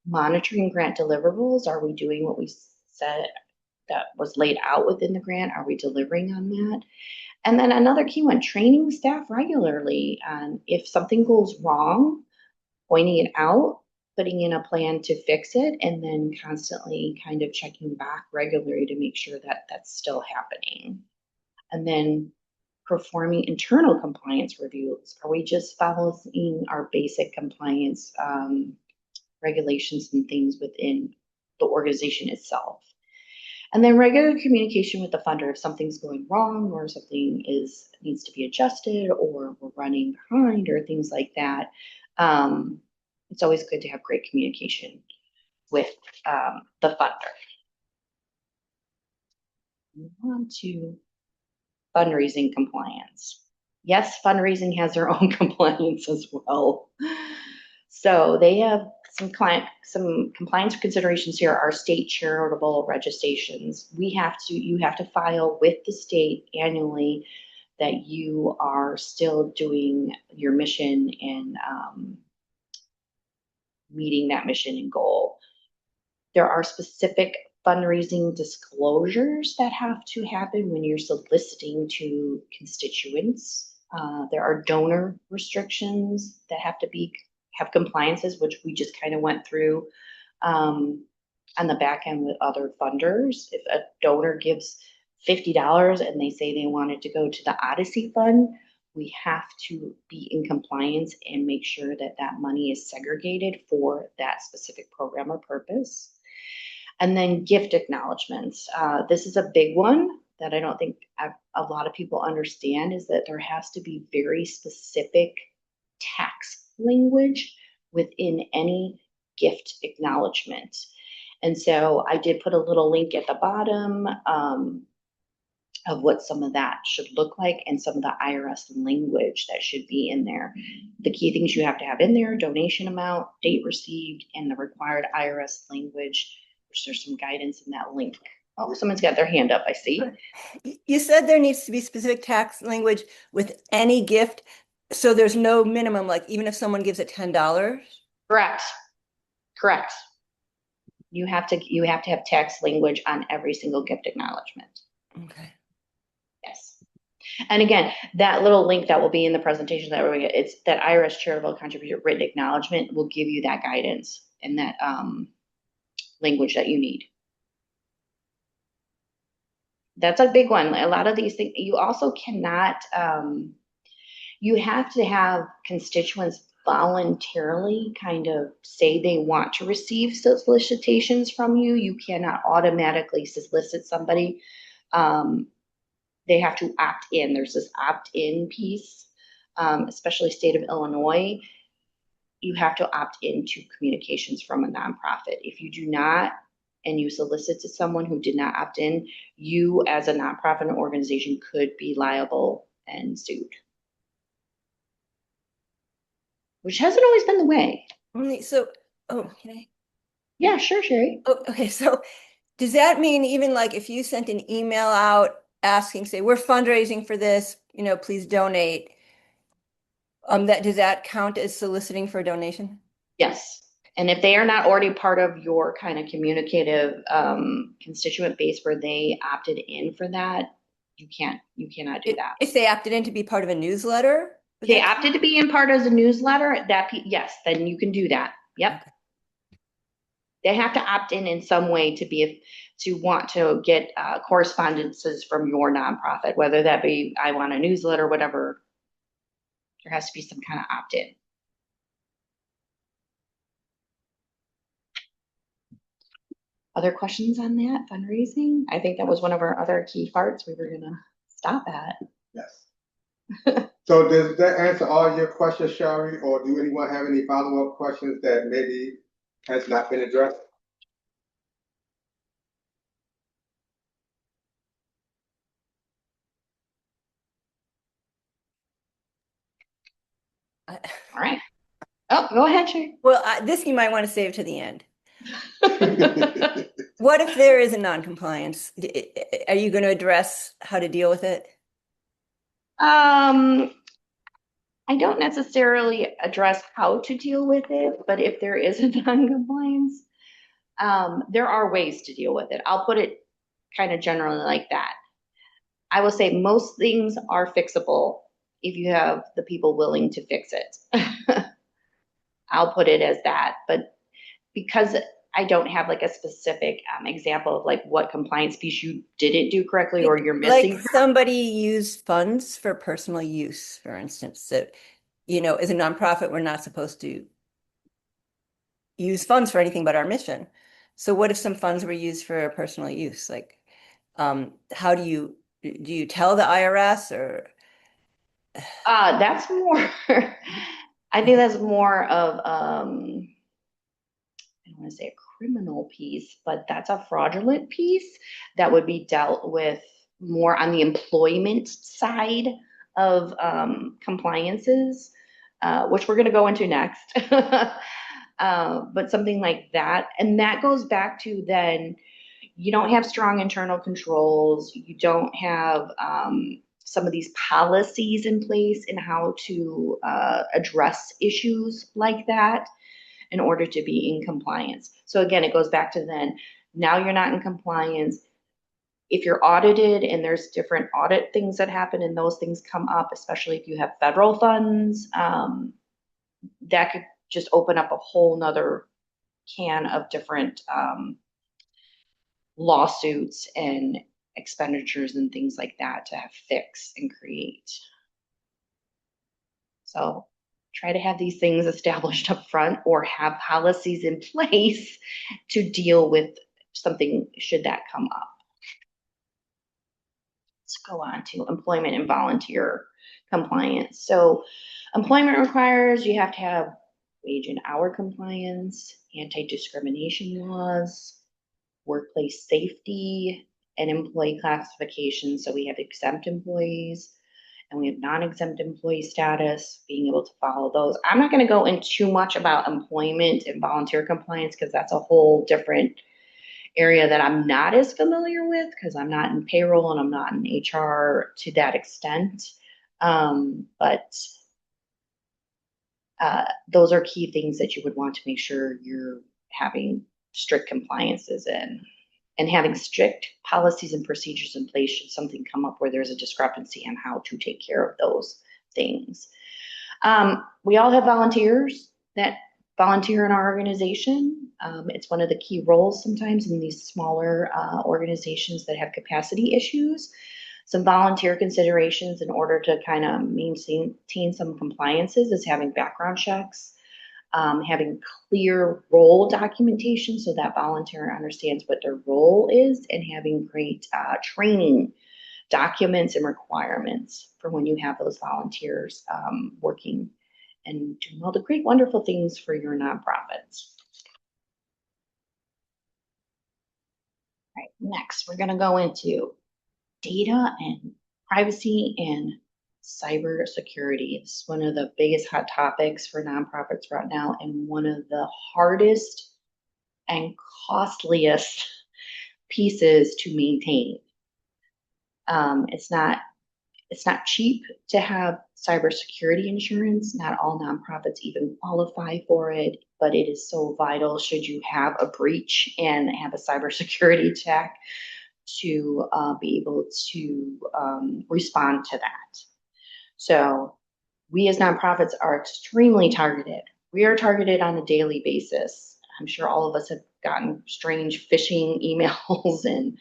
Monitoring grant deliverables. Are we doing what we said that was laid out within the grant? Are we delivering on that? And then another key one, training staff regularly. If something goes wrong, pointing it out, putting in a plan to fix it, and then constantly kind of checking back regularly to make sure that that's still happening. And then performing internal compliance reviews. Are we just following our basic compliance regulations and things within the organization itself? And then regular communication with the funder if something's going wrong or something needs to be adjusted or we're running behind or things like that. It's always good to have great communication with the funder. Move on to fundraising compliance. Yes, fundraising has their own compliance as well. So they have some compliance considerations here are state charitable registrations. You have to file with the state annually that you are still doing your mission and meeting that mission and goal. There are specific fundraising disclosures that have to happen when you're soliciting to constituents. There are donor restrictions that have compliances, which we just kind of went through on the back end with other funders. If a donor gives $50 and they say they want it to go to the Odyssey Fund, we have to be in compliance and make sure that that money is segregated for that specific program or purpose. And then gift acknowledgements. This is a big one that I don't think a lot of people understand, is that there has to be very specific tax language within any gift acknowledgement. And so I did put a little link at the bottom of what some of that should look like and some of the IRS language that should be in there. The key things you have to have in there: donation amount, date received, and the required IRS language, which there's some guidance in that link. Oh, someone's got their hand up, I see. You said there needs to be specific tax language with any gift. So there's no minimum, like even if someone gives it $10? Correct. Correct. You have to have tax language on every single gift acknowledgement. Okay. Yes. And again, that little link that will be in the presentation that we get, it's that IRS charitable contributor written acknowledgement will give you that guidance and that language that you need. That's a big one. A lot of these things, you also cannot, you have to have constituents voluntarily kind of say they want to receive solicitations from you. You cannot automatically solicit somebody. They have to opt in. There's this opt-in piece, especially state of Illinois. You have to opt into communications from a nonprofit. If you do not, and you solicit to someone who did not opt in, you as a nonprofit organization could be liable and sued. Which hasn't always been the way. Oh, can I? Yeah, sure, Sherry. Oh, okay. So does that mean even like if you sent an email out asking, say, we're fundraising for this, please donate, does that count as soliciting for a donation? Yes. And if they are not already part of your kind of communicative constituent base where they opted in for that, you cannot do that. If they opted in to be part of a newsletter? If they opted to be in part as a newsletter, yes, then you can do that. Yep. Okay. They have to opt in some way to want to get correspondences from your nonprofit, whether that be I want a newsletter, whatever. There has to be some kind of opt-in. Other questions on that fundraising? I think that was one of our other key parts we were gonna stop at. Yes. So does that answer all your questions, Sherry, or do anyone have any follow-up questions that maybe has not been addressed? All right. Oh, go ahead, Sherry. Well, this you might want to save to the end. What if there is a non-compliance? Are you going to address how to deal with it? I don't necessarily address how to deal with it, but if there is a non-compliance, there are ways to deal with it. I'll put it kind of generally like that. I will say most things are fixable if you have the people willing to fix it. I'll put it as that, but because I don't have like a specific example of like what compliance piece you didn't do correctly or you're missing. Like somebody used funds for personal use, for instance, that, as a nonprofit, we're not supposed to use funds for anything but our mission. So what if some funds were used for personal use? Like, how do you tell the IRS or? That's more, I think that's more of, I don't want to say a criminal piece, but that's a fraudulent piece that would be dealt with more on the employment side of compliances, which we're going to go into next. But something like that. And that goes back to then you don't have strong internal controls. You don't have some of these policies in place in how to address issues like that in order to be in compliance. So again, it goes back to then, now you're not in compliance. If you're audited and there's different audit things that happen and those things come up, especially if you have federal funds, that could just open up a whole nother can of different lawsuits and expenditures and things like that to have fix and create. So try to have these things established up front or have policies in place to deal with something should that come up. Let's go on to employment and volunteer compliance. So employment requires you have to have wage and hour compliance, anti-discrimination laws, workplace safety, and employee classification. So we have exempt employees and we have non-exempt employee status, being able to follow those. I'm not going to go into too much about employment and volunteer compliance because that's a whole different area that I'm not as familiar with because I'm not in payroll and I'm not in HR to that extent. But those are key things that you would want to make sure you're having strict compliances in. And having strict policies and procedures in place should something come up where there's a discrepancy on how to take care of those things. We all have volunteers that volunteer in our organization. It's one of the key roles sometimes in these smaller organizations that have capacity issues. Some volunteer considerations in order to kind of maintain some compliances is having background checks, having clear role documentation so that volunteer understands what their role is, and having great training documents and requirements for when you have those volunteers working and doing all the great, wonderful things for your nonprofits. All right, next, we're going to go into data and privacy and cybersecurity. It's one of the biggest hot topics for nonprofits right now, and one of the hardest and costliest pieces to maintain. It's not cheap to have cybersecurity insurance. Not all nonprofits even qualify for it, but it is so vital should you have a breach and have a cybersecurity attack to be able to respond to that. So we as nonprofits are extremely targeted. We are targeted on a daily basis. I'm sure all of us have gotten strange phishing emails and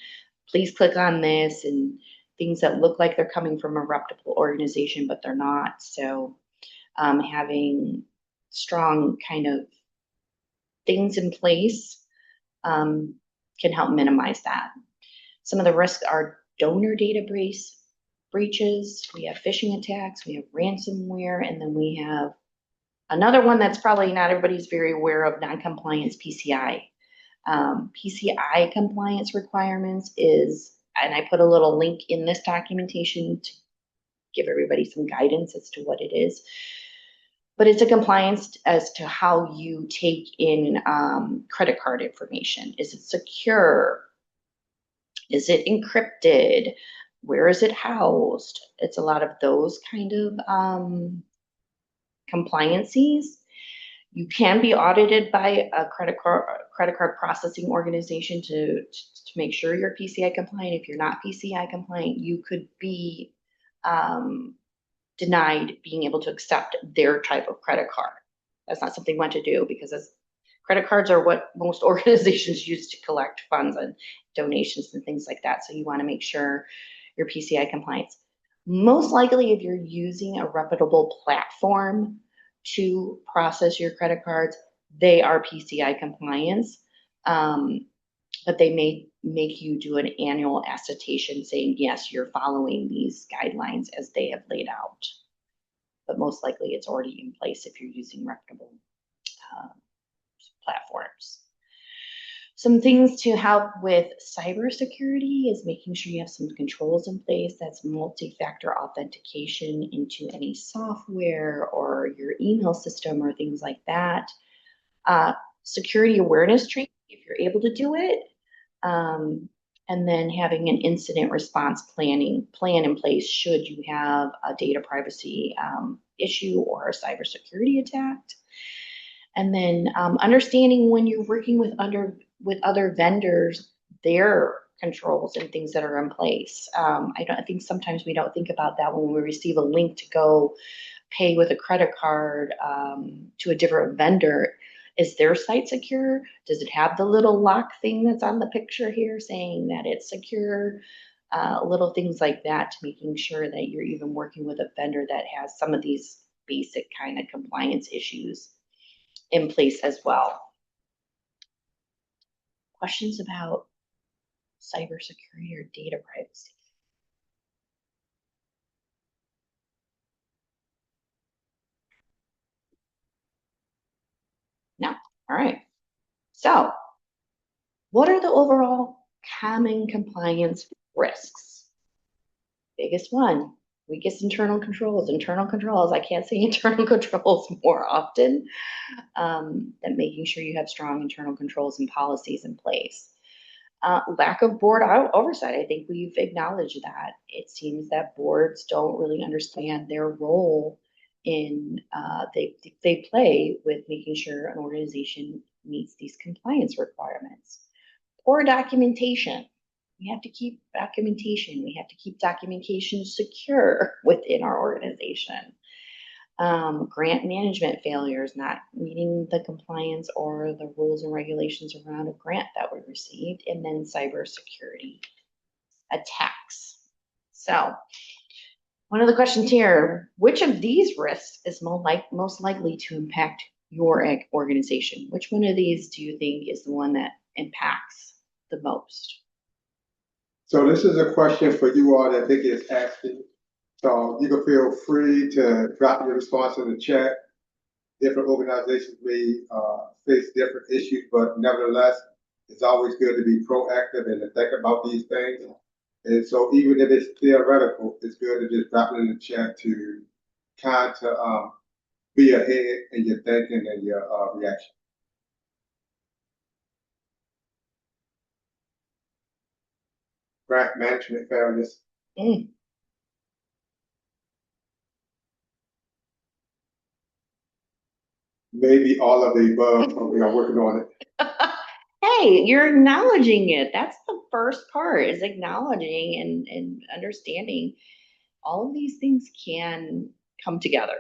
please click on this and things that look like they're coming from a reputable organization, but they're not. So having strong kind of things in place can help minimize that. Some of the risks are donor database breaches, we have phishing attacks, we have ransomware, and then we have another one that's probably not everybody's very aware of, non-compliance PCI. PCI compliance requirements is, and I put a little link in this documentation to give everybody some guidance as to what it is. But it's a compliance as to how you take in credit card information. Is it secure? Is it encrypted? Where is it housed? It's a lot of those kind of compliances. You can be audited by a credit card processing organization to make sure you're PCI compliant. If you're not PCI compliant, you could be denied being able to accept their type of credit card. That's not something we want to do because credit cards are what most organizations use to collect funds and donations and things like that. So you want to make sure you're PCI compliant. Most likely, if you're using a reputable platform to process your credit cards, they are PCI compliance, but they may make you do an annual attestation saying, yes, you're following these guidelines as they have laid out. But most likely it's already in place if you're using reputable platforms. Some things to help with cybersecurity is making sure you have some controls in place. That's multi-factor authentication into any software or your email system or things like that. Security awareness training, if you're able to do it. And then having an incident response plan in place should you have a data privacy issue or a cybersecurity attack. And then understanding when you're working with other vendors, their controls and things that are in place. I think sometimes we don't think about that when we receive a link to go pay with a credit card to a different vendor. Is their site secure? Does it have the little lock thing that's on the picture here saying that it's secure? Little things like that to making sure that you're even working with a vendor that has some of these basic kind of compliance issues in place as well. Questions about cybersecurity or data privacy? No. All right. So, what are the overall common compliance risks? Biggest one, weakest internal controls. Internal controls, I can't say internal controls more often than making sure you have strong internal controls and policies in place. Lack of board oversight. I think we've acknowledged that. It seems that boards don't really understand their role in they play with making sure an organization meets these compliance requirements. Poor documentation. We have to keep documentation. We have to keep documentation secure within our organization. Grant management failures, not meeting the compliance or the rules and regulations around a grant that we received, and then cybersecurity attacks. So, one of the questions here, which of these risks is most likely to impact your organization? Which one of these do you think is the one that impacts the most? So this is a question for you all that Vicki is asking. So you can feel free to drop your response in the chat. Different organizations may face different issues, but nevertheless, it's always good to be proactive and to think about these things. And so even if it's theoretical, it's good to just drop it in the chat to kind of be ahead in your thinking and your reaction. Grant management failures. Maybe all of the above, but we are working on it. Hey, you're acknowledging it. That's the first part, is acknowledging and understanding all of these things can come together.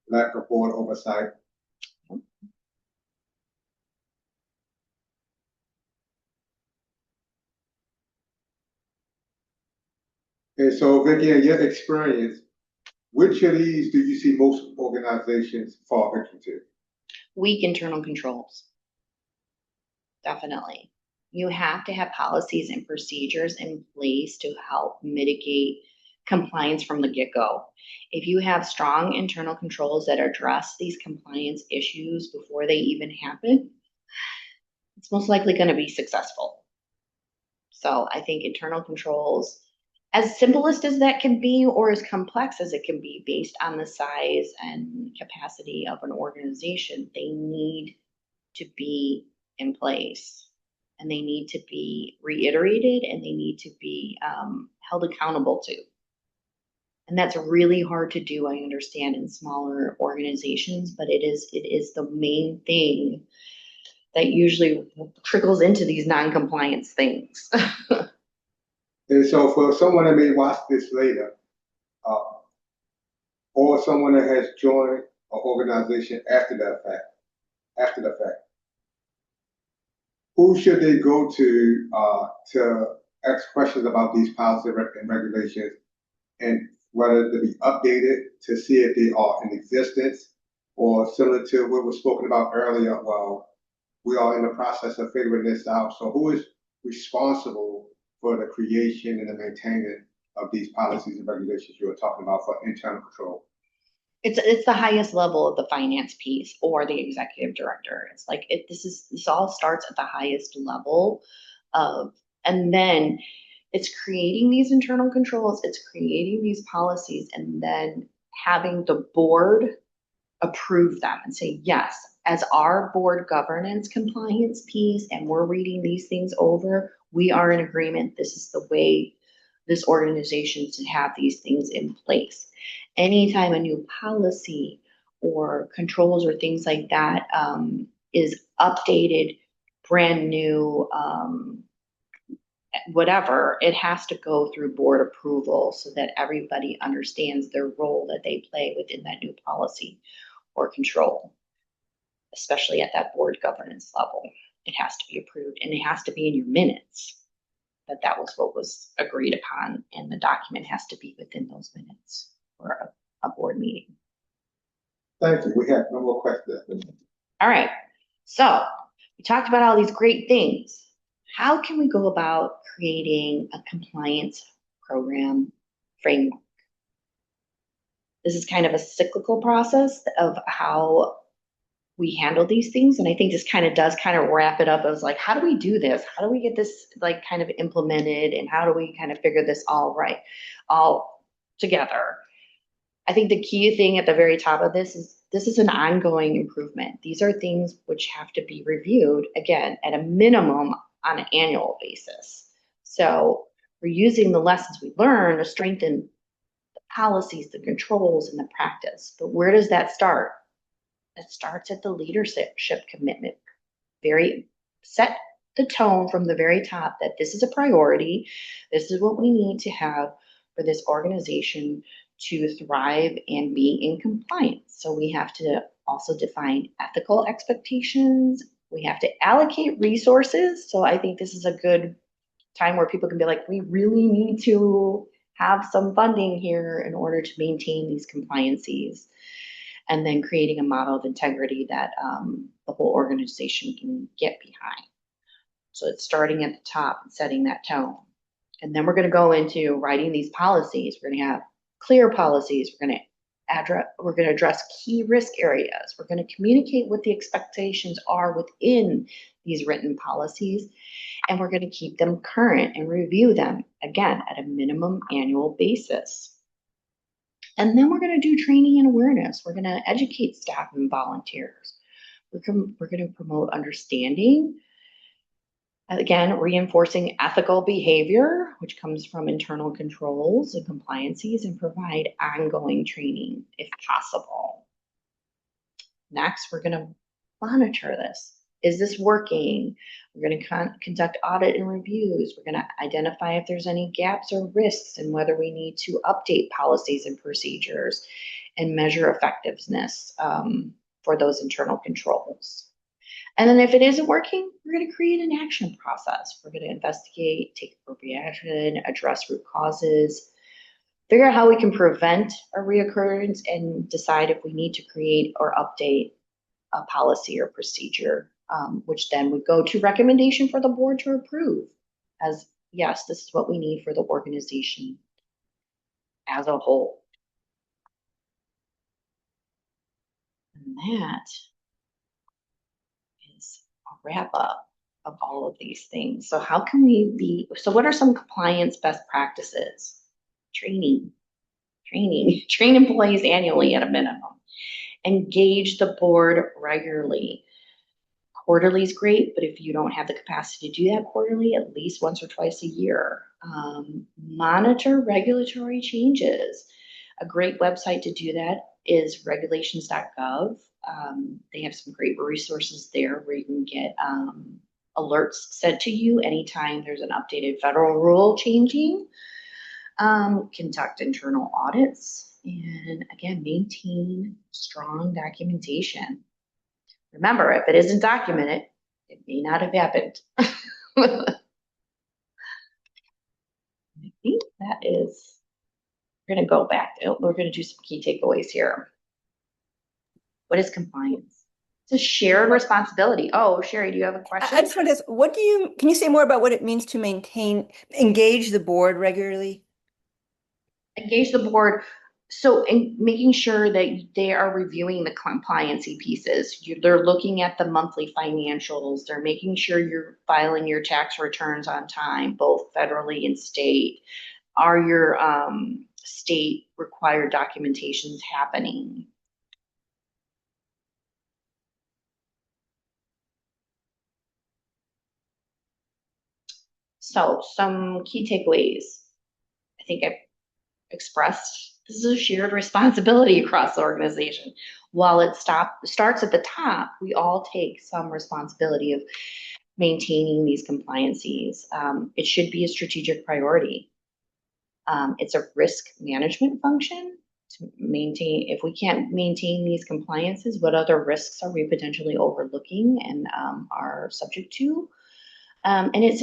Lack of board oversight. And so, Vicki, in your experience, which of these do you see most organizations fall victim to? Weak internal controls. Definitely. You have to have policies and procedures in place to help mitigate compliance from the get-go. If you have strong internal controls that address these compliance issues before they even happen, it's most likely going to be successful. So I think internal controls, as simplest as that can be, or as complex as it can be based on the size and capacity of an organization, they need to be in place. And they need to be reiterated, and they need to be held accountable to. And that's really hard to do, I understand, in smaller organizations, but it is the main thing that usually trickles into these non-compliance things. And so for someone that may watch this later, or someone that has joined an organization after the fact, who should they go to ask questions about these policies and regulations, and whether to be updated to see if they are in existence, or similar to what was spoken about earlier? Well, we are in the process of figuring this out. So who is responsible for the creation and the maintaining of these policies and regulations you were talking about for internal control? It's the highest level of the finance piece or the executive director. It's like this all starts at the highest level of, and then it's creating these internal controls, it's creating these policies, and then having the board approve them and say, yes, as our board governance compliance piece, and we're reading these things over, we are in agreement. This is the way this organization should have these things in place. Anytime a new policy or controls or things like that is updated, brand new, whatever, it has to go through board approval so that everybody understands their role that they play within that new policy or control, especially at that board governance level. It has to be approved, and it has to be in your minutes that was what was agreed upon, and the document has to be within those minutes for a board meeting. Thank you. We have no more questions. All right. So we talked about all these great things. How can we go about creating a compliance program framework? This is kind of a cyclical process of how we handle these things. And I think this kind of does kind of wrap it up as like, how do we do this? How do we get this like kind of implemented? And how do we kind of figure this all together? I think the key thing at the very top of this is an ongoing improvement. These are things which have to be reviewed again at a minimum on an annual basis. So we're using the lessons we learn to strengthen the policies, the controls, and the practice. But where does that start? It starts at the leadership commitment. Very set the tone from the very top that this is a priority. This is what we need to have for this organization to thrive and be in compliance. So we have to also define ethical expectations. We have to allocate resources. So I think this is a good time where people can be like, we really need to have some funding here in order to maintain these compliances. And then creating a model of integrity that the whole organization can get behind. So it's starting at the top and setting that tone. And then we're going to go into writing these policies. We're going to have clear policies. We're going to address key risk areas. We're going to communicate what the expectations are within these written policies. And we're going to keep them current and review them, again, at a minimum annual basis. And then we're going to do training and awareness. We're going to educate staff and volunteers. We're going to promote understanding. Again, reinforcing ethical behavior, which comes from internal controls and compliances, and provide ongoing training if possible. Next, we're going to monitor this. Is this working? We're going to conduct audit and reviews. We're going to identify if there's any gaps or risks and whether we need to update policies and procedures and measure effectiveness for those internal controls. And then if it isn't working, we're going to create an action process. We're going to investigate, take appropriate action, address root causes, figure out how we can prevent a reoccurrence, and decide if we need to create or update a policy or procedure, which then would go to recommendation for the board to approve as, yes, this is what we need for the organization as a whole. And that is a wrap up of all of these things. So how can so what are some compliance best practices? Train employees annually at a minimum. Engage the board regularly. Quarterly is great, but if you don't have the capacity to do that quarterly, at least once or twice a year. Monitor regulatory changes. A great website to do that is regulations.gov. They have some great resources there where you can get alerts sent to you anytime there's an updated federal rule changing. Conduct internal audits, and again, maintain strong documentation. Remember, if it isn't documented, it may not have happened. I think that is, we're going to go back. We're going to do some key takeaways here. What is compliance? It's a shared responsibility. Oh, Sherry, do you have a question? I just want to ask, can you say more about what it means to engage the board regularly? Engage the board. So in making sure that they are reviewing the compliancy pieces, they're looking at the monthly financials, they're making sure you're filing your tax returns on time, both federally and state. Are your state required documentations happening? So some key takeaways. I think I've expressed this is a shared responsibility across the organization. While it starts at the top, we all take some responsibility of maintaining these compliances. It should be a strategic priority. It's a risk management function to maintain. If we can't maintain these compliances, what other risks are we potentially overlooking and are subject to? And it's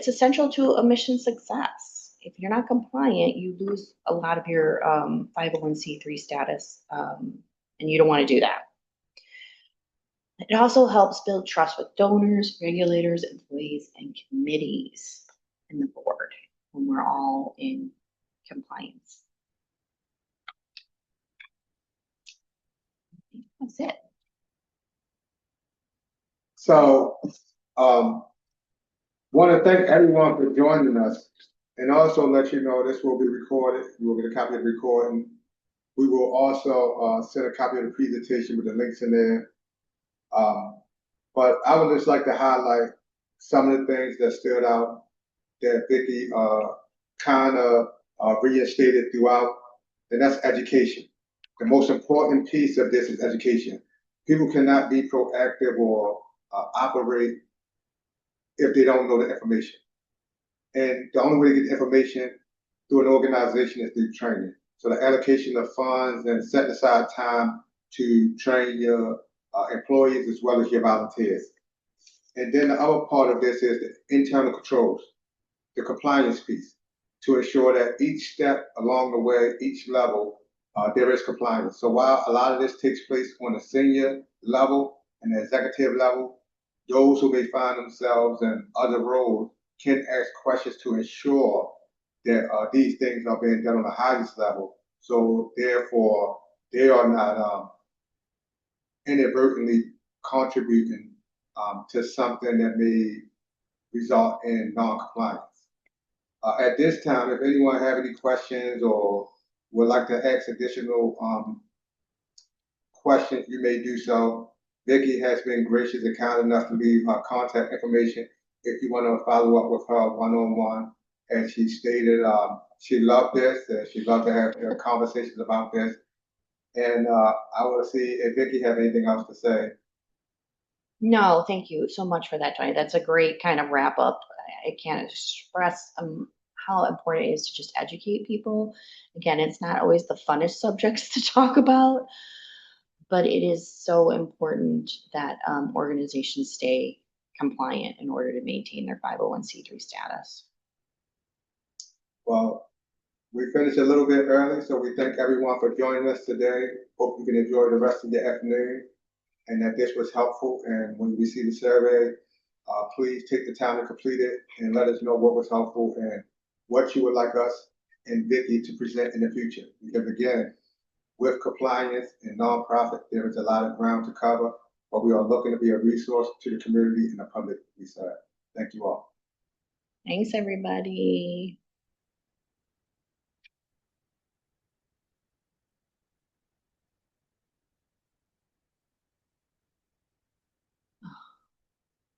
essential to a mission success. If you're not compliant, you lose a lot of your 501c3 status and you don't want to do that. It also helps build trust with donors, regulators, employees, and committees in the board when we're all in compliance. That's it. So, want to thank everyone for joining us, and also let you know this will be recorded. You will get a copy of the recording. We will also send a copy of the presentation with the links in there. But I would just like to highlight some of the things that stood out that Vicki kind of reinstated throughout, and that's education. The most important piece of this is education. People cannot be proactive or operate if they don't know the information. And the only way to get information through an organization is through training. So the allocation of funds and setting aside time to train your employees as well as your volunteers. And then the other part of this is the internal controls, the compliance piece, to ensure that each step along the way, each level, there is compliance. So while a lot of this takes place on the senior level and the executive level, those who may find themselves in other roles can ask questions to ensure that these things are being done on the highest level. So therefore, they are not inadvertently contributing to something that may result in non-compliance. At this time, if anyone have any questions or would like to ask additional questions, you may do so. Vicki has been gracious and kind enough to leave her contact information if you want to follow up with her one-on-one. As she stated, she loved this and she loved to have conversations about this. And I want to see if Vicki have anything else to say. No, thank you so much for that, Tony. That's a great kind of wrap up. I can't express how important it is to just educate people. Again, it's not always the funnest subjects to talk about, but it is so important that organizations stay compliant in order to maintain their 501c3 status. Well, we finished a little bit early, so we thank everyone for joining us today. Hope you can enjoy the rest of the afternoon and that this was helpful. And when you see the survey, please take the time to complete it and let us know what was helpful and what you would like us and Vicki to present in the future. Because again, with compliance and nonprofit, there is a lot of ground to cover, but we are looking to be a resource to the community and the public we serve. Thank you all. Thanks, everybody.